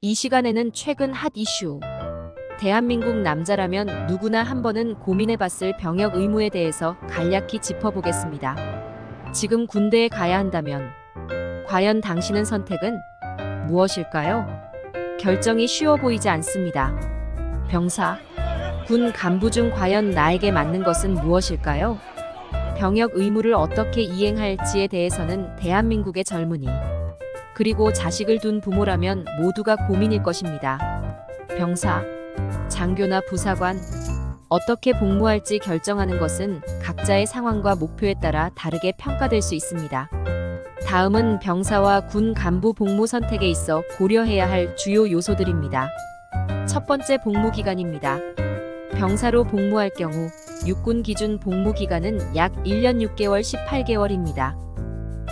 이 시간에는 최근 핫 이슈, 대한민국 남자라면 누구나 한 번은 고민해봤을 병역 의무에 대해서 간략히 짚어보겠습니다. 지금 군대에 가야 한다면 과연 당신의 선택은 무엇일까요? 결정이 쉬워 보이지 않습니다. 병사, 군 간부 중 과연 나에게 맞는 것은 무엇일까요? 병역 의무를 어떻게 이행할지에 대해서는 대한민국의 젊은이, 그리고 자식을 둔 부모라면 모두가 고민일 것입니다. 병사, 장교나 부사관, 어떻게 복무할지 결정하는 것은 각자의 상황과 목표에 따라 다르게 평가될 수 있습니다. 다음은 병사와 군 간부 복무 선택에 있어 고려해야 할 주요 요소들입니다. 첫 번째, 복무 기간입니다. 병사로 복무할 경우 육군 기준 복무 기간은 약 1년 6개월 18개월입니다.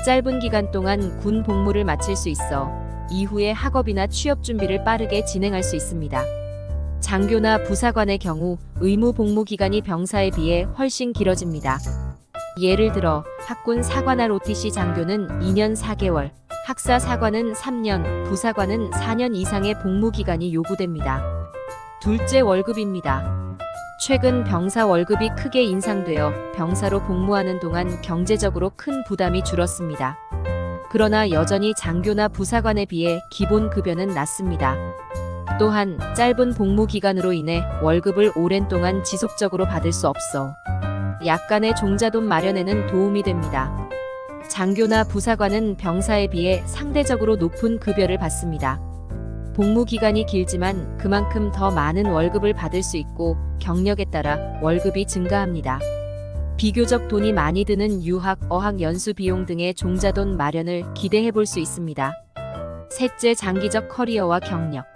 짧은 기간 동안 군 복무를 마칠 수 있어 이후에 학업이나 취업 준비를 빠르게 진행할 수 있습니다. 장교나 부사관의 경우 의무 복무 기간이 병사에 비해 훨씬 길어집니다. 예를 들어 학군 사관할 OTC 장교는 2년 4개월, 학사 사관은 3년, 부사관은 4년 이상의 복무 기간이 요구됩니다. 둘째, 월급입니다. 최근 병사 월급이 크게 인상되어 병사로 복무하는 동안 경제적으로 큰 부담이 줄었습니다. 그러나 여전히 장교나 부사관에 비해 기본 급여는 낮습니다. 또한 짧은 복무 기간으로 인해 월급을 오랜 동안 지속적으로 받을 수 없어 약간의 종자돈 마련에는 도움이 됩니다. 장교나 부사관은 병사에 비해 상대적으로 높은 급여를 받습니다. 복무 기간이 길지만 그만큼 더 많은 월급을 받을 수 있고 경력에 따라 월급이 증가합니다. 비교적 돈이 많이 드는 유학, 어학 연수 비용 등의 종자돈 마련을 기대해 볼 수 있습니다. 셋째, 장기적 커리어와 경력.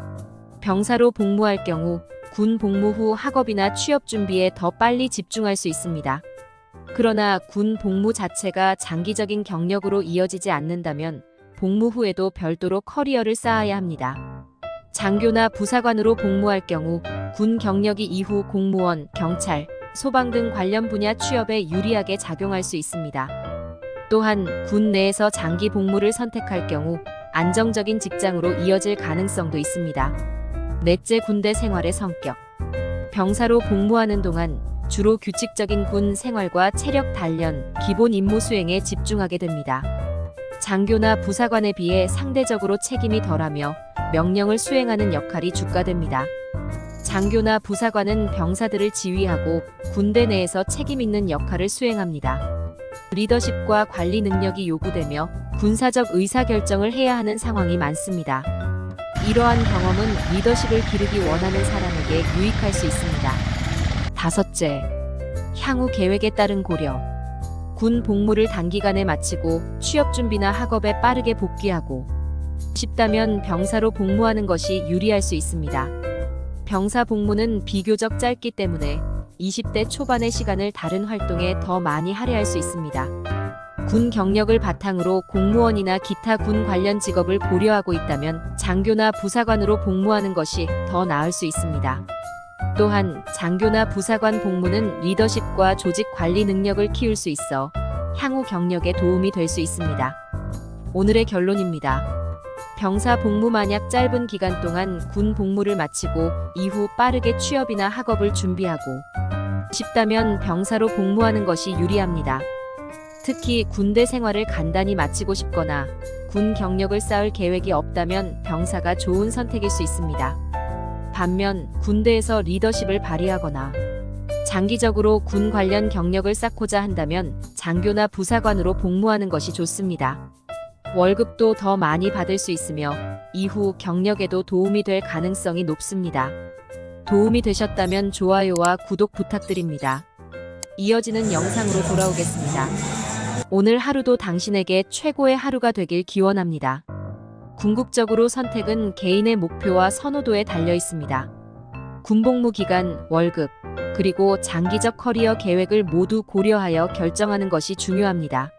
병사로 복무할 경우 군 복무 후 학업이나 취업 준비에 더 빨리 집중할 수 있습니다. 그러나 군 복무 자체가 장기적인 경력으로 이어지지 않는다면 복무 후에도 별도로 커리어를 쌓아야 합니다. 장교나 부사관으로 복무할 경우 군 경력이 이후 공무원, 경찰, 소방 등 관련 분야 취업에 유리하게 작용할 수 있습니다. 또한 군 내에서 장기 복무를 선택할 경우 안정적인 직장으로 이어질 가능성도 있습니다. 넷째, 군대 생활의 성격. 병사로 복무하는 동안 주로 규칙적인 군 생활과 체력 단련, 기본 임무 수행에 집중하게 됩니다. 장교나 부사관에 비해 상대적으로 책임이 덜하며 명령을 수행하는 역할이 주가됩니다. 장교나 부사관은 병사들을 지휘하고 군대 내에서 책임 있는 역할을 수행합니다. 리더십과 관리 능력이 요구되며 군사적 의사결정을 해야 하는 상황이 많습니다. 이러한 경험은 리더십을 기르기 원하는 사람에게 유익할 수 있습니다. 다섯째, 향후 계획에 따른 고려. 군 복무를 단기간에 마치고 취업 준비나 학업에 빠르게 복귀하고 싶다면 병사로 복무하는 것이 유리할 수 있습니다. 병사 복무는 비교적 짧기 때문에 20대 초반의 시간을 다른 활동에 더 많이 할애할 수 있습니다. 군 경력을 바탕으로 공무원이나 기타 군 관련 직업을 고려하고 있다면 장교나 부사관으로 복무하는 것이 더 나을 수 있습니다. 또한 장교나 부사관 복무는 리더십과 조직 관리 능력을 키울 수 있어 향후 경력에 도움이 될 수 있습니다. 오늘의 결론입니다. 병사 복무 만약 짧은 기간 동안 군 복무를 마치고 이후 빠르게 취업이나 학업을 준비하고 싶다면 병사로 복무하는 것이 유리합니다. 특히 군대 생활을 간단히 마치고 싶거나 군 경력을 쌓을 계획이 없다면 병사가 좋은 선택일 수 있습니다. 반면 군대에서 리더십을 발휘하거나 장기적으로 군 관련 경력을 쌓고자 한다면 장교나 부사관으로 복무하는 것이 좋습니다. 월급도 더 많이 받을 수 있으며 이후 경력에도 도움이 될 가능성이 높습니다. 도움이 되셨다면 좋아요와 구독 부탁드립니다. 이어지는 영상으로 돌아오겠습니다. 오늘 하루도 당신에게 최고의 하루가 되길 기원합니다. 궁극적으로 선택은 개인의 목표와 선호도에 달려 있습니다. 군복무 기간, 월급, 그리고 장기적 커리어 계획을 모두 고려하여 결정하는 것이 중요합니다.